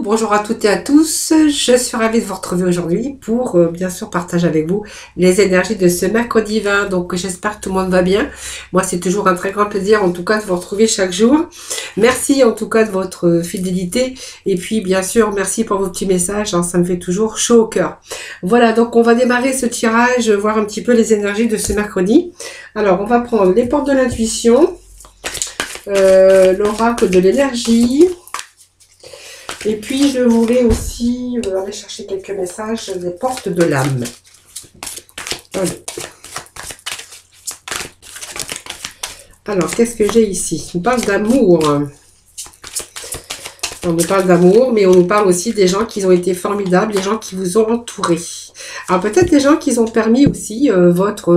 bonjour à toutes et à tous. Je suis ravie de vous retrouver aujourd'hui pour bien sûr partager avec vous les énergies de ce mercredi 20. Donc j'espère que tout le monde va bien. Moi c'est toujours un très grand plaisir en tout cas de vous retrouver chaque jour. Merci en tout cas de votre fidélité et puis bien sûr merci pour vos petits messages, hein, ça me fait toujours chaud au cœur. Voilà, donc on va démarrer ce tirage, voir un petit peu les énergies de ce mercredi. Alors on va prendre les portes de l'intuition, l'oracle de l'énergie. Et puis, je voulais aussi aller chercher quelques messages des portes de l'âme. Allez. Alors, qu'est-ce que j'ai ici? On parle d'amour. On nous parle d'amour, mais on nous parle aussi des gens qui ont été formidables, les gens qui vous ont entouré. Alors, peut-être des gens qui ont permis aussi votre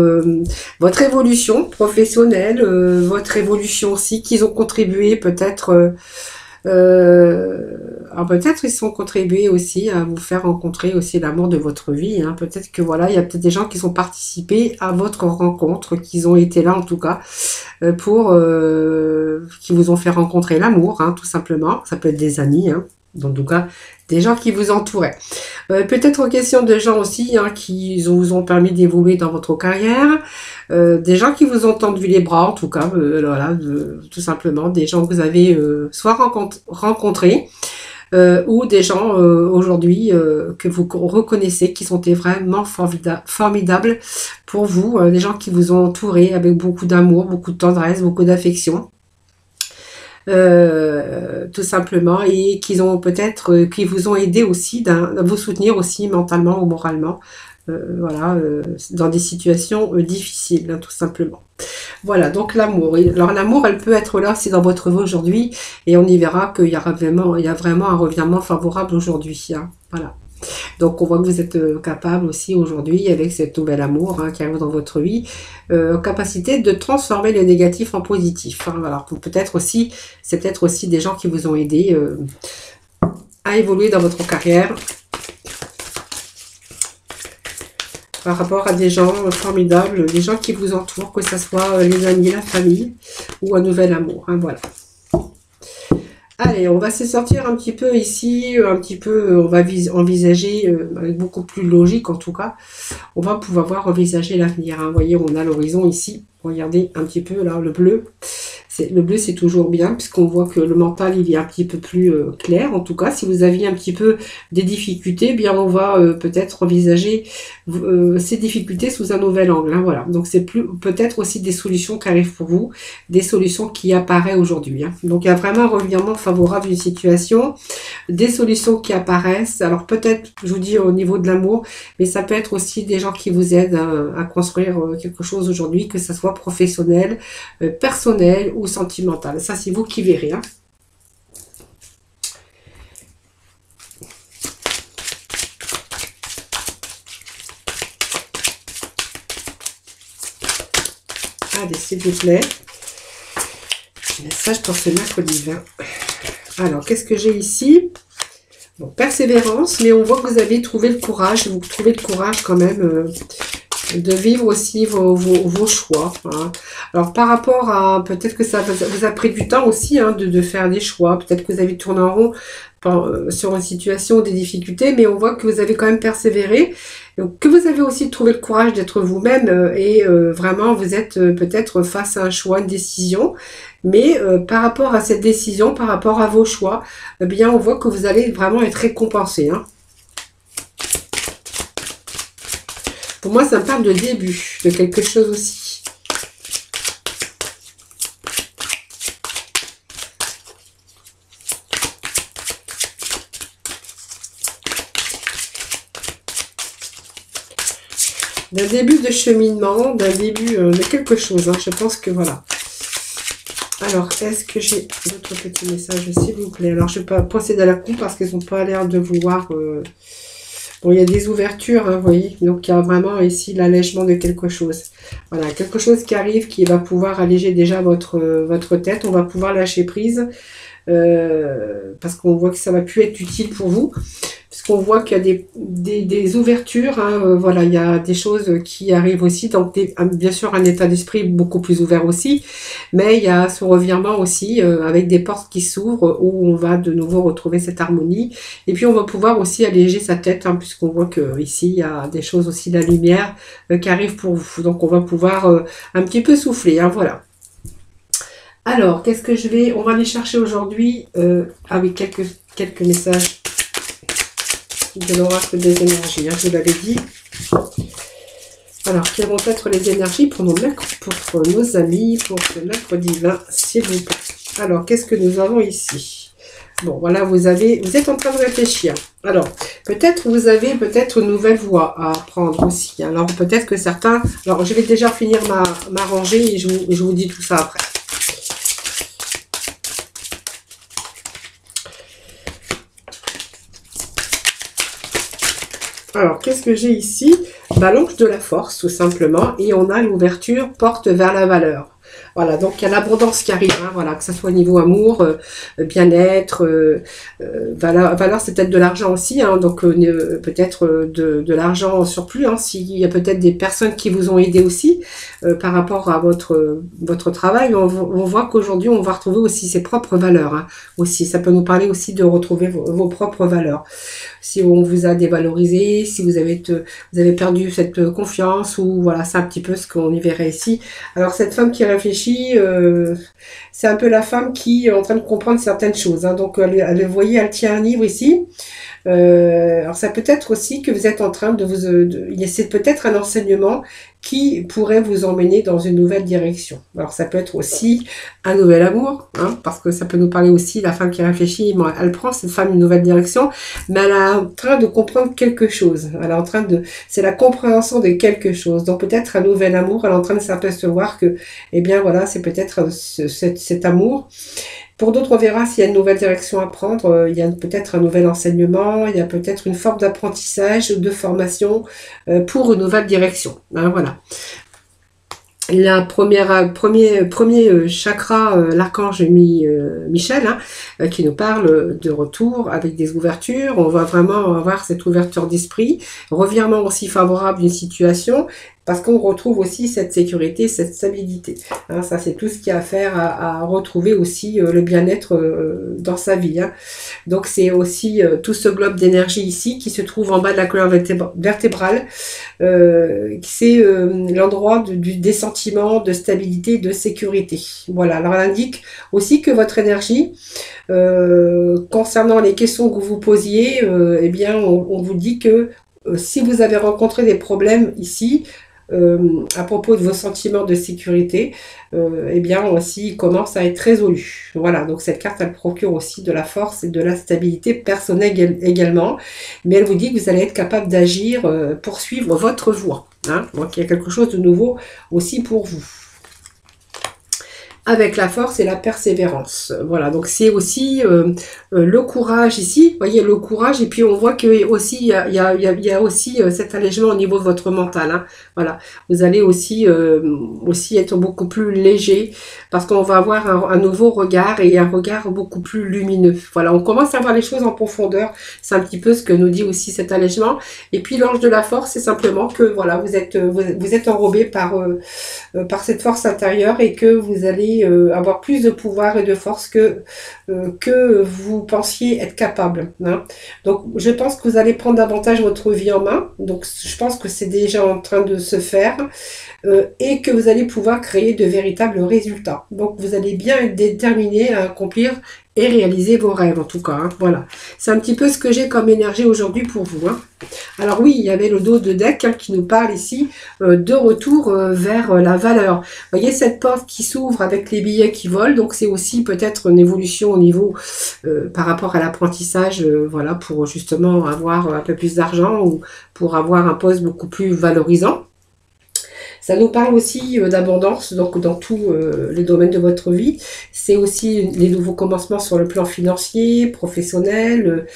évolution professionnelle, votre évolution aussi, qui ont contribué peut-être... alors peut-être ils ont contribué aussi à vous faire rencontrer aussi l'amour de votre vie, hein. Peut-être que voilà, il y a peut-être des gens qui ont participé à votre rencontre, qui ont été là en tout cas qui vous ont fait rencontrer l'amour, hein, tout simplement. Ça peut être des amis, hein, en tout cas des gens qui vous entouraient. Peut-être question de gens aussi, hein, qui vous ont permis d'évoluer dans votre carrière, des gens qui vous ont tendu les bras, en tout cas, voilà, tout simplement, des gens que vous avez soit rencontrés, ou des gens aujourd'hui que vous reconnaissez, qui sont vraiment formidables pour vous, des gens qui vous ont entouré avec beaucoup d'amour, beaucoup de tendresse, beaucoup d'affection. Tout simplement, et qui ont peut-être qui vous ont aidé aussi à vous soutenir aussi mentalement ou moralement, voilà, dans des situations difficiles, hein, tout simplement. Voilà, donc l'amour. Alors l'amour, elle peut être là aussi dans votre vie aujourd'hui, et on y verra qu'il y a vraiment un revirement favorable aujourd'hui, hein, voilà. Donc on voit que vous êtes capable aussi aujourd'hui, avec cet nouvel amour, hein, qui arrive dans votre vie, capacité de transformer le négatif en positif, hein. Alors peut-être aussi, c'est peut-être aussi des gens qui vous ont aidé à évoluer dans votre carrière, par rapport à des gens formidables, des gens qui vous entourent, que ce soit les amis, la famille, ou un nouvel amour, hein, voilà. Allez, on va se sortir un petit peu ici, on va envisager, avec beaucoup plus logique en tout cas, on va pouvoir envisager l'avenir, hein. Vous voyez, on a l'horizon ici, regardez un petit peu là, le bleu. Le bleu, c'est toujours bien, puisqu'on voit que le mental, il est un petit peu plus clair. En tout cas, si vous aviez un petit peu des difficultés, eh bien, on va peut-être envisager ces difficultés sous un nouvel angle, hein, voilà. Donc, c'est peut-être aussi des solutions qui arrivent pour vous, des solutions qui apparaissent aujourd'hui, hein. Donc, il y a vraiment un revirement favorable d'une situation, des solutions qui apparaissent. Alors, peut-être, je vous dis, au niveau de l'amour, mais ça peut être aussi des gens qui vous aident à construire quelque chose aujourd'hui, que ce soit professionnel, personnel ou sentimental. Ça, c'est vous qui verrez, hein. Allez, s'il vous plaît. Message pour ce mercredi 20. Alors, qu'est-ce que j'ai ici? Bon, persévérance, mais on voit que vous avez trouvé le courage. Vous trouvez le courage quand même de vivre aussi vos choix, hein. Alors par rapport à, peut-être que ça vous a pris du temps aussi, hein, de faire des choix, peut-être que vous avez tourné en rond sur une situation, des difficultés, mais on voit que vous avez quand même persévéré, donc que vous avez aussi trouvé le courage d'être vous-même, et vraiment vous êtes peut-être face à un choix, une décision, mais par rapport à cette décision, par rapport à vos choix, eh bien on voit que vous allez vraiment être récompensé, hein. Pour moi, ça me parle de début, de quelque chose aussi. D'un début de cheminement, d'un début de quelque chose, hein. Je pense que voilà. Alors, est-ce que j'ai d'autres petits messages, s'il vous plaît? Alors, je vais pas procéder à la coupe parce qu'ils n'ont pas l'air de vouloir... Bon, il y a des ouvertures, hein, vous voyez. Donc, il y a vraiment ici l'allègement de quelque chose. Voilà, quelque chose qui arrive, qui va pouvoir alléger déjà votre tête. On va pouvoir lâcher prise parce qu'on voit que ça va plus être utile pour vous. puisqu'on voit qu'il y a des ouvertures, hein, voilà, il y a des choses qui arrivent aussi, donc bien sûr un état d'esprit beaucoup plus ouvert aussi, mais il y a ce revirement aussi avec des portes qui s'ouvrent où on va de nouveau retrouver cette harmonie, et puis on va pouvoir aussi alléger sa tête, hein, puisqu'on voit que ici il y a des choses aussi, de la lumière qui arrive pour vous, donc on va pouvoir un petit peu souffler, hein, voilà. Alors, qu'est-ce que on va aller chercher aujourd'hui avec quelques messages de l'oracle des énergies, hein, je vous l'avais dit. Alors, quelles vont être les énergies pour nos amis, pour ce mercredi 20, s'il vous plaît. Alors, qu'est-ce que nous avons ici? Bon, voilà, vous êtes en train de réfléchir. Alors, peut-être vous avez une nouvelle voie à apprendre aussi. Alors, peut-être que certains... Alors, je vais déjà finir ma rangée et je vous dis tout ça après. Alors, qu'est-ce que j'ai ici? L'ange de la force, tout simplement. Et on a l'ouverture porte vers la valeur. Voilà, donc il y a l'abondance qui arrive, hein, voilà, que ce soit au niveau amour, bien-être, valeur, c'est peut-être de l'argent aussi, hein, donc peut-être de l'argent en surplus, hein, s'il y a peut-être des personnes qui vous ont aidé aussi par rapport à votre travail, on voit qu'aujourd'hui on va retrouver aussi ses propres valeurs, hein, aussi, ça peut nous parler aussi de retrouver vos propres valeurs. Si on vous a dévalorisé, si vous avez perdu cette confiance, ou voilà, c'est un petit peu ce qu'on y verrait ici. Alors cette femme qui réfléchit, c'est un peu la femme qui est en train de comprendre certaines choses, hein. Donc vous voyez, elle tient un livre ici. Alors ça peut être aussi que vous êtes en train c'est peut-être un enseignement qui pourrait vous emmener dans une nouvelle direction. Alors ça peut être aussi un nouvel amour, hein, parce que ça peut nous parler aussi, la femme qui réfléchit, bon, elle prend cette femme une nouvelle direction, mais elle est en train de comprendre quelque chose. C'est la compréhension de quelque chose. Donc peut-être un nouvel amour, elle est en train de s'apercevoir que, eh bien voilà, c'est peut-être cet amour. Pour d'autres, on verra s'il y a une nouvelle direction à prendre, il y a peut-être un nouvel enseignement, il y a peut-être une forme d'apprentissage, de formation pour une nouvelle direction. Hein, voilà. La premier chakra, l'archange Michel, hein, qui nous parle de retour avec des ouvertures. On va vraiment avoir cette ouverture d'esprit, revirement aussi favorable d'une situation, parce qu'on retrouve aussi cette sécurité, cette stabilité. Hein, ça, c'est tout ce qu'il y a à faire à retrouver aussi le bien-être dans sa vie. Hein. Donc, c'est aussi tout ce globe d'énergie ici qui se trouve en bas de la colonne vertébrale. C'est l'endroit des sentiments de stabilité, de sécurité. Voilà. Alors, elle indique aussi que votre énergie, concernant les questions que vous posiez, eh bien, on vous dit que si vous avez rencontré des problèmes ici, à propos de vos sentiments de sécurité, eh bien aussi il commence à être résolu. Voilà, donc cette carte, elle procure aussi de la force et de la stabilité personnelle également, mais elle vous dit que vous allez être capable d'agir, poursuivre votre voie. Hein. Donc il y a quelque chose de nouveau aussi pour vous. Avec la force et la persévérance. Voilà, donc c'est aussi le courage ici, vous voyez, le courage, et puis on voit que aussi il y a aussi cet allègement au niveau de votre mental. Hein. Voilà, vous allez aussi être beaucoup plus léger, parce qu'on va avoir un nouveau regard, et un regard beaucoup plus lumineux. Voilà, on commence à voir les choses en profondeur, c'est un petit peu ce que nous dit aussi cet allègement. Et puis l'ange de la force, c'est simplement que voilà, vous êtes enrobé par cette force intérieure, et que vous allez avoir plus de pouvoir et de force que vous pensiez être capable. Hein. Donc, je pense que vous allez prendre davantage votre vie en main. Donc, je pense que c'est déjà en train de se faire et que vous allez pouvoir créer de véritables résultats. Donc, vous allez bien être déterminé à accomplir et réaliser vos rêves, en tout cas. Hein. Voilà. C'est un petit peu ce que j'ai comme énergie aujourd'hui pour vous. Hein. Alors oui, il y avait le dos de deck qui nous parle ici de retour vers la valeur. Vous voyez cette porte qui s'ouvre avec les billets qui volent, donc c'est aussi peut-être une évolution au niveau par rapport à l'apprentissage, voilà, pour justement avoir un peu plus d'argent, ou pour avoir un poste beaucoup plus valorisant. Ça nous parle aussi d'abondance, donc dans tous les domaines de votre vie. C'est aussi les nouveaux commencements sur le plan financier, professionnel.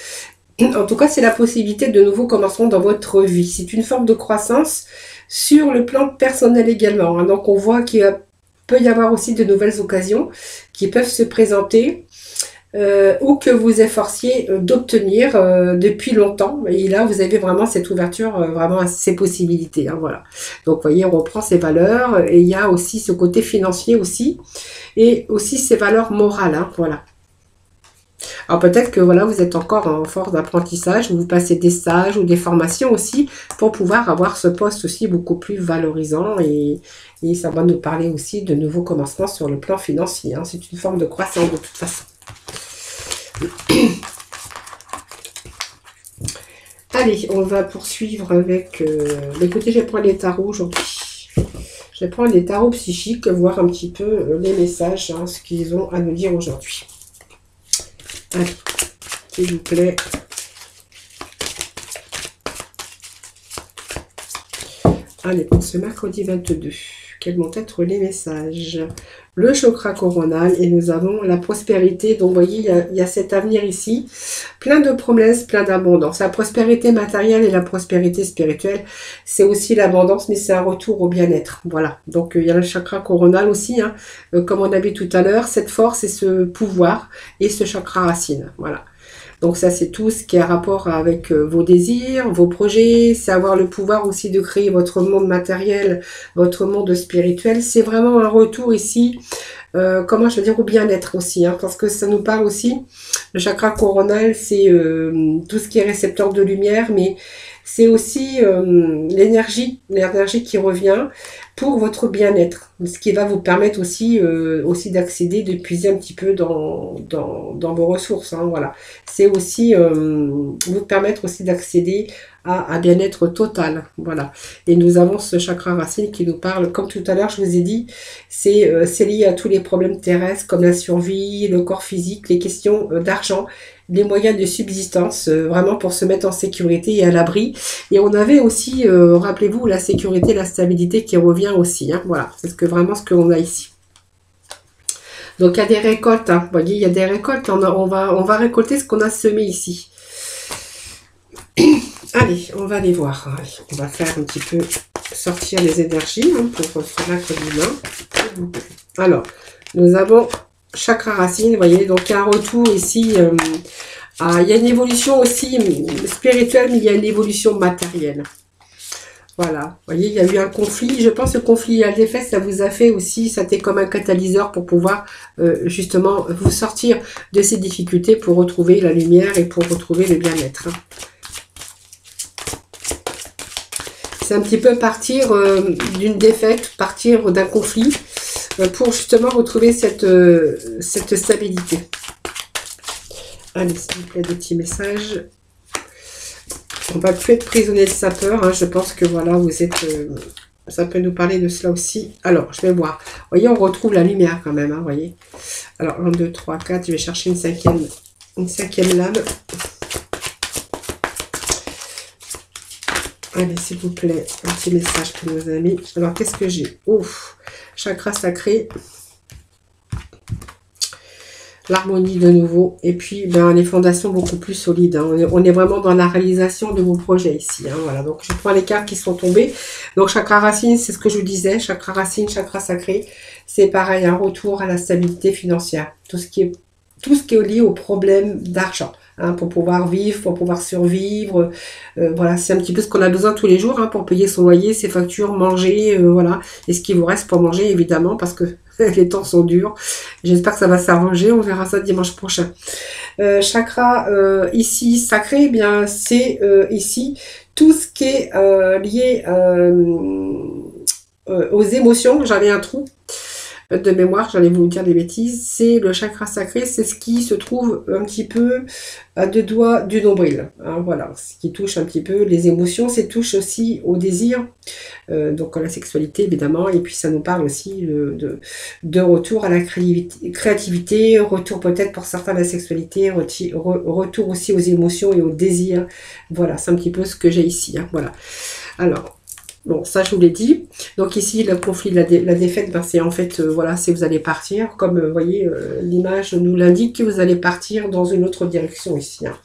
En tout cas, c'est la possibilité de nouveaux commencements dans votre vie. C'est une forme de croissance sur le plan personnel également. Hein. Donc, on voit qu'il peut y avoir aussi de nouvelles occasions qui peuvent se présenter. ou que vous efforciez d'obtenir depuis longtemps. Et là, vous avez vraiment cette ouverture, vraiment à ces possibilités. Hein, voilà. Donc, vous voyez, on reprend ses valeurs. Et il y a aussi ce côté financier aussi. Et aussi ses valeurs morales. Hein, voilà. Alors peut-être que voilà, vous êtes encore en force d'apprentissage, vous passez des stages ou des formations aussi pour pouvoir avoir ce poste aussi beaucoup plus valorisant et ça va nous parler aussi de nouveaux commencements sur le plan financier. Hein. C'est une forme de croissance de toute façon. Allez, on va poursuivre avec... écoutez, je vais prendre les tarots aujourd'hui. Je vais prendre les tarots psychiques, voir un petit peu les messages, hein, ce qu'ils ont à nous dire aujourd'hui. Allez, s'il vous plaît. Allez, pour ce mercredi 22, quels vont être les messages? Le chakra coronal et nous avons la prospérité. Donc, vous voyez, il y a cet avenir ici. Plein de promesses, plein d'abondance. La prospérité matérielle et la prospérité spirituelle, c'est aussi l'abondance, mais c'est un retour au bien-être. Voilà. Donc, il y a le chakra coronal aussi, hein, comme on a vu tout à l'heure, cette force et ce pouvoir et ce chakra racine. Voilà. Donc ça, c'est tout ce qui a rapport avec vos désirs, vos projets, c'est avoir le pouvoir aussi de créer votre monde matériel, votre monde spirituel. C'est vraiment un retour ici, comment je veux dire, au bien-être aussi, hein, parce que ça nous parle aussi, le chakra coronal, c'est tout ce qui est récepteur de lumière, mais c'est aussi l'énergie qui revient pour votre bien-être, ce qui va vous permettre aussi, d'accéder, de puiser un petit peu dans vos ressources. Hein, voilà. C'est aussi vous permettre aussi d'accéder à un bien-être total. Voilà. Et nous avons ce chakra racine qui nous parle, comme tout à l'heure, je vous ai dit, c'est lié à tous les problèmes terrestres comme la survie, le corps physique, les questions d'argent, les moyens de subsistance, vraiment pour se mettre en sécurité et à l'abri. Et on avait aussi, rappelez-vous, la sécurité, la stabilité qui revient aussi. Hein, voilà, c'est vraiment ce qu'on a ici. Donc il y a des récoltes, hein, vous voyez, il y a des récoltes, on va récolter ce qu'on a semé ici. Allez, on va aller voir. Allez, on va faire un petit peu sortir les énergies hein, pour ce mercredi. Alors, nous avons chakra racine, vous voyez, donc il y a un retour ici. Il y a une évolution aussi spirituelle, mais il y a une évolution matérielle. Voilà, vous voyez, il y a eu un conflit. Je pense que le conflit à l'effet, ça vous a fait aussi, ça a été comme un catalyseur pour pouvoir justement vous sortir de ces difficultés pour retrouver la lumière et pour retrouver le bien-être. C'est un petit peu partir d'une défaite, partir d'un conflit pour justement retrouver cette stabilité. Allez, s'il vous plaît, des petits messages. On va plus être prisonnier de sa peur. Hein. Je pense que voilà, vous êtes... ça peut nous parler de cela aussi. Alors, je vais voir. Vous voyez, on retrouve la lumière quand même. Hein, voyez. Alors, 1, 2, 3, 4. Je vais chercher une cinquième lame. Allez, s'il vous plaît, un petit message pour nos amis. Alors, qu'est-ce que j'ai? Ouf, chakra sacré. L'harmonie de nouveau. Et puis, les fondations beaucoup plus solides. Hein. On est vraiment dans la réalisation de vos projets ici. Hein, voilà. Donc, je prends les cartes qui sont tombées. Donc, chakra racine, c'est ce que je vous disais. Chakra racine, chakra sacré. C'est pareil, un retour à la stabilité financière. Tout ce qui est lié au problème d'argent. Hein, pour pouvoir vivre, pour pouvoir survivre. Voilà, c'est un petit peu ce qu'on a besoin tous les jours hein, pour payer son loyer, ses factures, manger, voilà. Et ce qui vous reste pour manger, évidemment, parce que les temps sont durs. J'espère que ça va s'arranger. On verra ça dimanche prochain. Chakra ici sacré, eh bien c'est ici tout ce qui est lié aux émotions. J'avais un trou de mémoire, j'allais vous dire des bêtises, c'est le chakra sacré, c'est ce qui se trouve un petit peu à 2 doigts du nombril. Hein, voilà, ce qui touche un petit peu les émotions, c'est touche aussi au désir, donc à la sexualité évidemment, et puis ça nous parle aussi de retour à la créativité, retour peut-être pour certains à la sexualité, retour aussi aux émotions et au désir. Voilà, c'est un petit peu ce que j'ai ici. Hein, voilà. Alors, bon, ça je vous l'ai dit. Donc ici, le conflit, la défaite, c'est en fait, voilà, c'est vous allez partir. Comme vous voyez, l'image nous l'indique que vous allez partir dans une autre direction ici. Hein.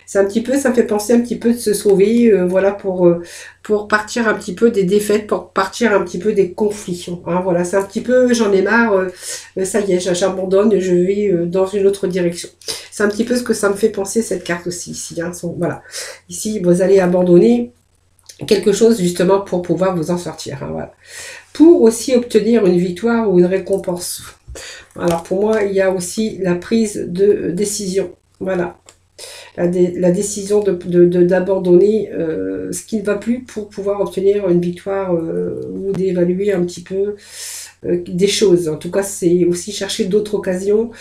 C'est un petit peu, ça me fait penser un petit peu de se sauver, voilà, pour partir un petit peu des défaites, pour partir un petit peu des conflits. Hein, voilà, c'est un petit peu, j'en ai marre, ça y est, j'abandonne, je vais dans une autre direction. C'est un petit peu ce que ça me fait penser, cette carte aussi, ici. Hein. Voilà. Ici, vous allez abandonner quelque chose, justement, pour pouvoir vous en sortir. Hein, voilà. Pour aussi obtenir une victoire ou une récompense. Alors, pour moi, il y a aussi la prise de décision. Voilà. La décision d'abandonner ce qui ne va plus pour pouvoir obtenir une victoire ou d'évaluer un petit peu des choses. En tout cas, c'est aussi chercher d'autres occasions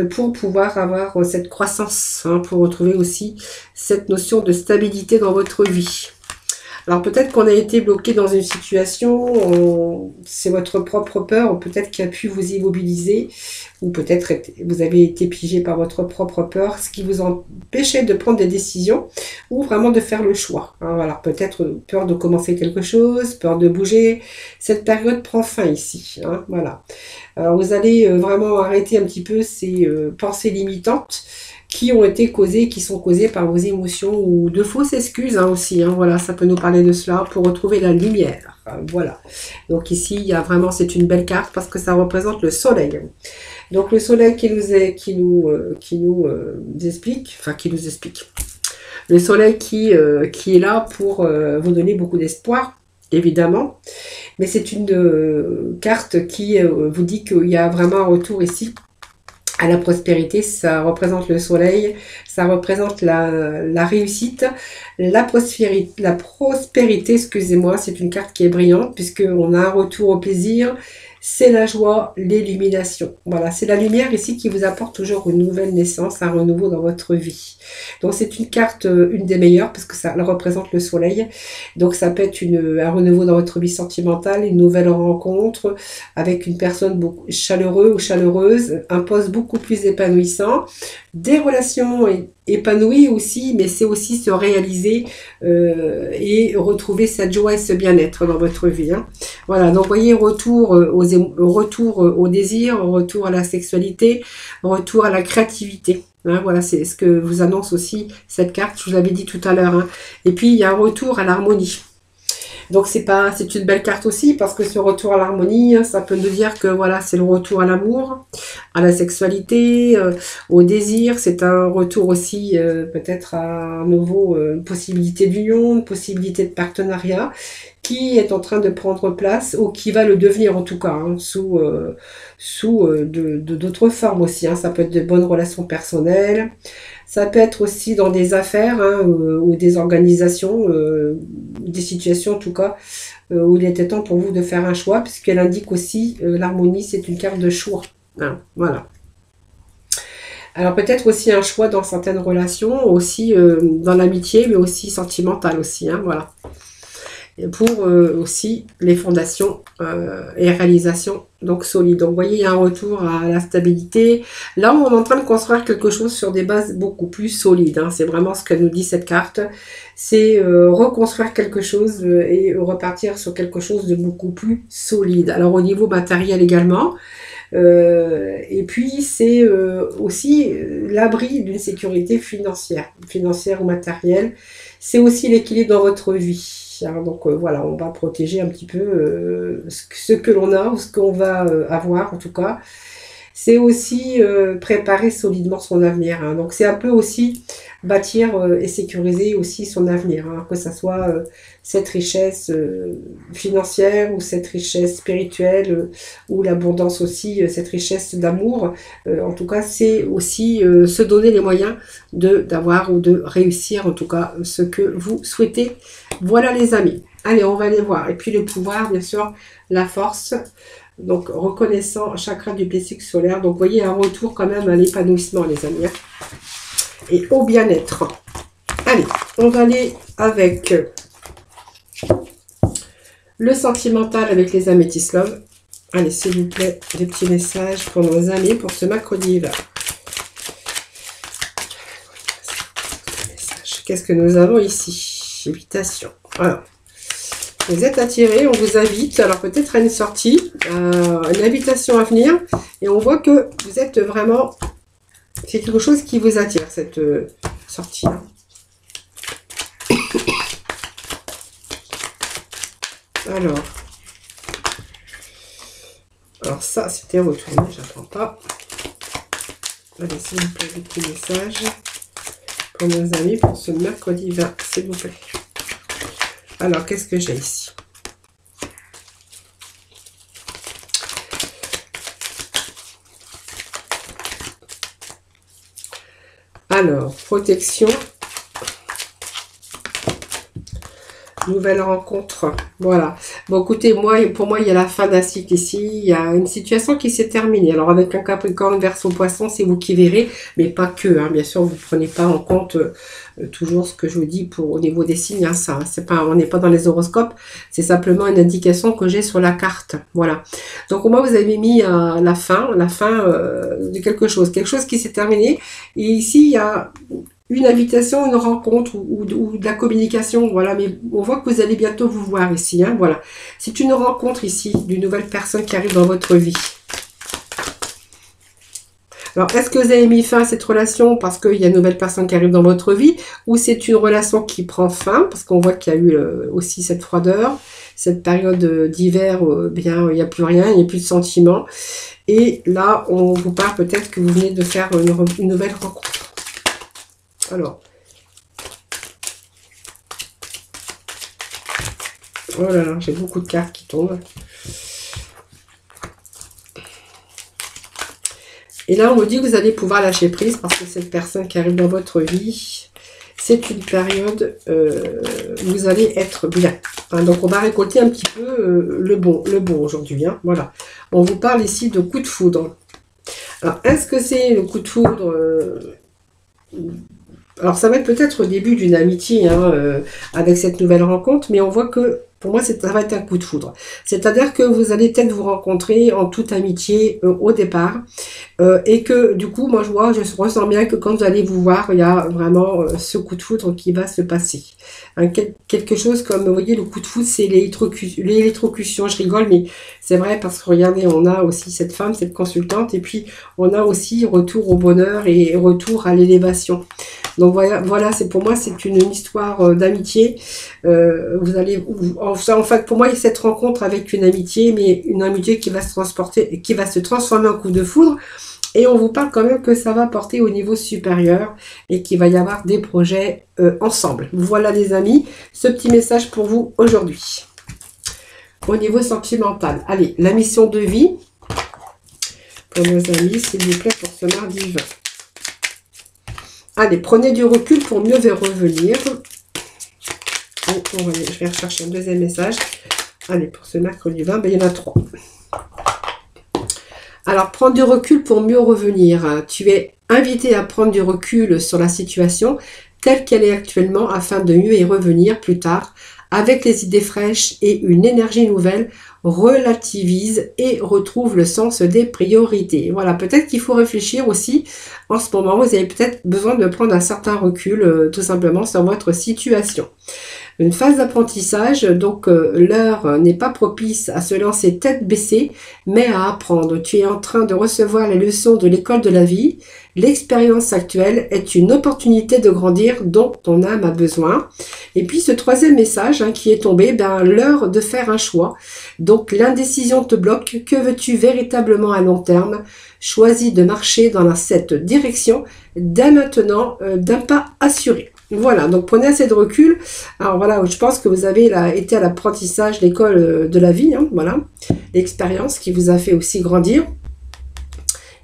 pour pouvoir avoir cette croissance, hein, pour retrouver aussi cette notion de stabilité dans votre vie. Alors peut-être qu'on a été bloqué dans une situation, c'est votre propre peur, ou peut-être qui a pu vous immobiliser, ou peut-être vous avez été piégé par votre propre peur, ce qui vous empêchait de prendre des décisions, ou vraiment de faire le choix. Hein, voilà, peut-être peur de commencer quelque chose, peur de bouger. Cette période prend fin ici. Hein, voilà. Alors vous allez vraiment arrêter un petit peu ces pensées limitantes qui ont été causées, qui sont causées par vos émotions ou de fausses excuses hein, aussi. Hein, voilà, ça peut nous parler de cela pour retrouver la lumière. Voilà. Donc ici, il y a vraiment, c'est une belle carte parce que ça représente le soleil. Donc le soleil qui nous explique, enfin qui nous explique. Le soleil qui est là pour vous donner beaucoup d'espoir, évidemment. Mais c'est une carte qui vous dit qu'il y a vraiment un retour ici à la prospérité. Ça représente le soleil, ça représente la réussite, la prospérité, excusez-moi, c'est une carte qui est brillante puisqu'on a un retour au plaisir, c'est la joie, l'illumination. Voilà, c'est la lumière ici qui vous apporte toujours une nouvelle naissance, un renouveau dans votre vie. Donc c'est une carte, une des meilleures, parce que ça elle représente le soleil. Donc ça peut être un renouveau dans votre vie sentimentale, une nouvelle rencontre avec une personne beaucoup chaleureuse ou chaleureuse, un poste beaucoup plus épanouissant, des relations épanouies aussi, mais c'est aussi se réaliser et retrouver cette joie et ce bien-être dans votre vie. Hein. Voilà, donc vous voyez, retour au désir, retour à la sexualité, retour à la créativité. Hein, voilà, c'est ce que vous annonce aussi cette carte, je vous l'avais dit tout à l'heure. Hein. Et puis, il y a un retour à l'harmonie. Donc c'est une belle carte aussi parce que ce retour à l'harmonie, ça peut nous dire que voilà, c'est le retour à l'amour, à la sexualité, au désir. C'est un retour aussi peut-être à nouveau une possibilité d'union, une possibilité de partenariat qui est en train de prendre place ou qui va le devenir en tout cas hein, sous d'autres formes aussi. Hein. Ça peut être de bonnes relations personnelles. Ça peut être aussi dans des affaires hein, ou des organisations, des situations en tout cas, où il était temps pour vous de faire un choix, puisqu'elle indique aussi l'harmonie, c'est une carte de choix. Hein, voilà. Alors peut-être aussi un choix dans certaines relations, aussi dans l'amitié, mais aussi sentimentale aussi. Hein, voilà. Et pour aussi les fondations et réalisations donc solides. Donc vous voyez, il y a un retour à la stabilité. Là, on est en train de construire quelque chose sur des bases beaucoup plus solides. Hein. C'est vraiment ce que nous dit cette carte. C'est reconstruire quelque chose et repartir sur quelque chose de beaucoup plus solide. Alors au niveau matériel également. Et puis c'est aussi l'abri d'une sécurité financière ou matérielle. C'est aussi l'équilibre dans votre vie. Hein, donc voilà, on va protéger un petit peu ce que l'on a ou ce qu'on va avoir en tout cas. C'est aussi préparer solidement son avenir. Hein. Donc c'est un peu aussi bâtir et sécuriser aussi son avenir. Hein, que ce soit cette richesse financière ou cette richesse spirituelle ou l'abondance aussi, cette richesse d'amour. En tout cas, c'est aussi se donner les moyens d'avoir ou de réussir en tout cas ce que vous souhaitez. Voilà les amis. Allez, on va aller voir. Et puis le pouvoir, bien sûr, la force. Donc, reconnaissant chakra du plexus solaire. Donc, vous voyez, un retour quand même à l'épanouissement, les amis. Et au bien-être. Allez, on va aller avec le sentimental avec les améthystes love. Allez, s'il vous plaît, des petits messages pour nos amis pour ce mercredi hiver. Qu'est-ce que nous avons ici? Invitation. Voilà. Vous êtes attirés, on vous invite, alors peut-être à une sortie, une invitation à venir, et on voit que vous êtes vraiment, c'est quelque chose qui vous attire, cette sortie. Alors ça, c'était retourné, j'attends pas. Allez, s'il vous plaît, des petits messages pour nos amis pour ce mercredi 20, s'il vous plaît. Alors, qu'est-ce que j'ai ici? Alors, protection. Nouvelle rencontre. Voilà. Bon, écoutez, pour moi, il y a la fin d'un cycle ici. Il y a une situation qui s'est terminée. Alors, avec un Capricorne, Verseau, Poisson, c'est vous qui verrez, mais pas que. Hein. Bien sûr, vous ne prenez pas en compte toujours ce que je vous dis au niveau des signes. Hein, ça, c'est pas, on n'est pas dans les horoscopes. C'est simplement une indication que j'ai sur la carte. Voilà. Donc, au moins, vous avez mis la fin de quelque chose qui s'est terminé. Et ici, il y a une invitation, une rencontre ou de la communication, voilà, mais on voit que vous allez bientôt vous voir ici, hein, voilà. C'est une rencontre ici d'une nouvelle personne qui arrive dans votre vie. Alors, est-ce que vous avez mis fin à cette relation parce qu'il y a une nouvelle personne qui arrive dans votre vie, ou c'est une relation qui prend fin, parce qu'on voit qu'il y a eu aussi cette froideur, cette période d'hiver, bien, il n'y a plus rien, il n'y a plus de sentiments, et là, on vous parle peut-être que vous venez de faire une nouvelle rencontre. Alors, oh là là, j'ai beaucoup de cartes qui tombent. Et là, on me dit que vous allez pouvoir lâcher prise parce que cette personne qui arrive dans votre vie, c'est une période où vous allez être bien. Hein, donc, on va récolter un petit peu le bon aujourd'hui. Hein, voilà. On vous parle ici de coup de foudre. Alors, est-ce que c'est le coup de foudre alors, ça va être peut-être au début d'une amitié hein, avec cette nouvelle rencontre, mais on voit que, pour moi, ça va être un coup de foudre. C'est-à-dire que vous allez peut-être vous rencontrer en toute amitié au départ, et que, du coup, moi, je ressens bien que quand vous allez vous voir, il y a vraiment ce coup de foudre qui va se passer. Hein, quelque chose comme, vous voyez, le coup de foudre, c'est l'électrocution. Je rigole, mais c'est vrai parce que, regardez, on a aussi cette femme, cette consultante, et puis on a aussi retour au bonheur et retour à l'élévation. Donc voilà, c'est pour moi, c'est une histoire d'amitié. Vous allez, en fait, pour moi, cette rencontre avec une amitié, mais une amitié qui va se transformer en coup de foudre. Et on vous parle quand même que ça va porter au niveau supérieur et qu'il va y avoir des projets ensemble. Voilà les amis, ce petit message pour vous aujourd'hui. Au niveau sentimental, allez, la mission de vie pour nos amis, s'il vous plaît, pour ce mardi 20. Allez, prenez du recul pour mieux revenir. Je vais rechercher un deuxième message. Allez, pour ce mercredi 20, ben, il y en a 3. Alors, prendre du recul pour mieux revenir. Tu es invité à prendre du recul sur la situation telle qu'elle est actuellement afin de mieux y revenir plus tard avec les idées fraîches et une énergie nouvelle. Relativise et retrouve le sens des priorités. Voilà, peut-être qu'il faut réfléchir aussi. En ce moment, vous avez peut-être besoin de prendre un certain recul, tout simplement, sur votre situation. Une phase d'apprentissage, donc l'heure n'est pas propice à se lancer tête baissée, mais à apprendre. Tu es en train de recevoir les leçons de l'école de la vie. L'expérience actuelle est une opportunité de grandir dont ton âme a besoin. Et puis ce troisième message qui est tombé, l'heure de faire un choix. Donc l'indécision te bloque. Que veux-tu véritablement à long terme? Choisis de marcher dans cette direction dès maintenant d'un pas assuré. Voilà, donc prenez assez de recul. Alors voilà, je pense que vous avez été à l'apprentissage, l'école de la vie, hein, voilà, l'expérience qui vous a fait aussi grandir.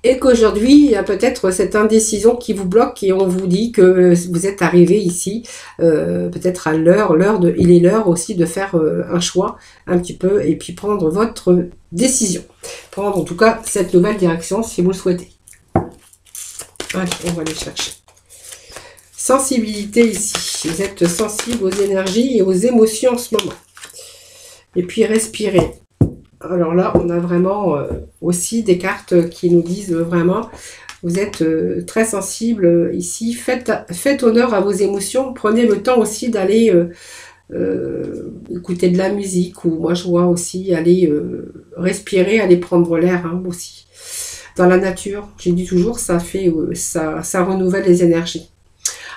Et qu'aujourd'hui, il y a peut-être cette indécision qui vous bloque et on vous dit que vous êtes arrivé ici, peut-être à il est l'heure aussi de faire un choix un petit peu et puis prendre votre décision. Prendre en tout cas cette nouvelle direction si vous le souhaitez. Allez, on va aller chercher. Sensibilité ici. Vous êtes sensible aux énergies et aux émotions en ce moment. Et puis respirez. Alors là, on a vraiment aussi des cartes qui nous disent vraiment, vous êtes très sensible ici. Faites honneur à vos émotions. Prenez le temps aussi d'aller écouter de la musique. Ou moi, je vois aussi aller respirer, aller prendre l'air aussi. Dans la nature, j'ai dit toujours, ça renouvelle les énergies.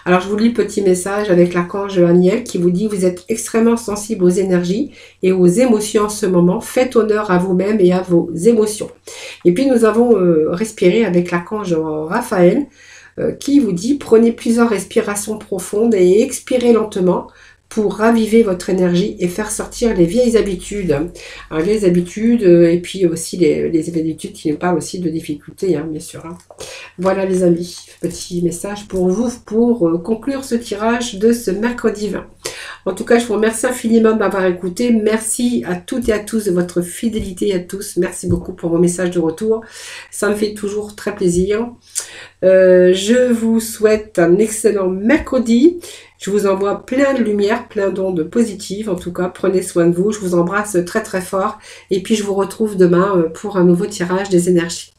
Alors, je vous lis le petit message avec l'archange Aniel qui vous dit: vous êtes extrêmement sensible aux énergies et aux émotions en ce moment. Faites honneur à vous-même et à vos émotions. Et puis, nous avons respiré avec l'archange Raphaël qui vous dit: prenez plusieurs respirations profondes et expirez lentement pour raviver votre énergie et faire sortir les vieilles habitudes. Alors, les habitudes et puis aussi les habitudes qui nous parlent aussi de difficultés, hein, bien sûr. Hein. Voilà les amis, petit message pour vous pour conclure ce tirage de ce mercredi 20. En tout cas, je vous remercie infiniment de m'avoir écouté. Merci à toutes et à tous de votre fidélité à tous. Merci beaucoup pour vos messages de retour. Ça me fait toujours très plaisir. Je vous souhaite un excellent mercredi. Je vous envoie plein de lumière, plein d'ondes positives. En tout cas, prenez soin de vous. Je vous embrasse très très fort. Et puis, je vous retrouve demain pour un nouveau tirage des énergies.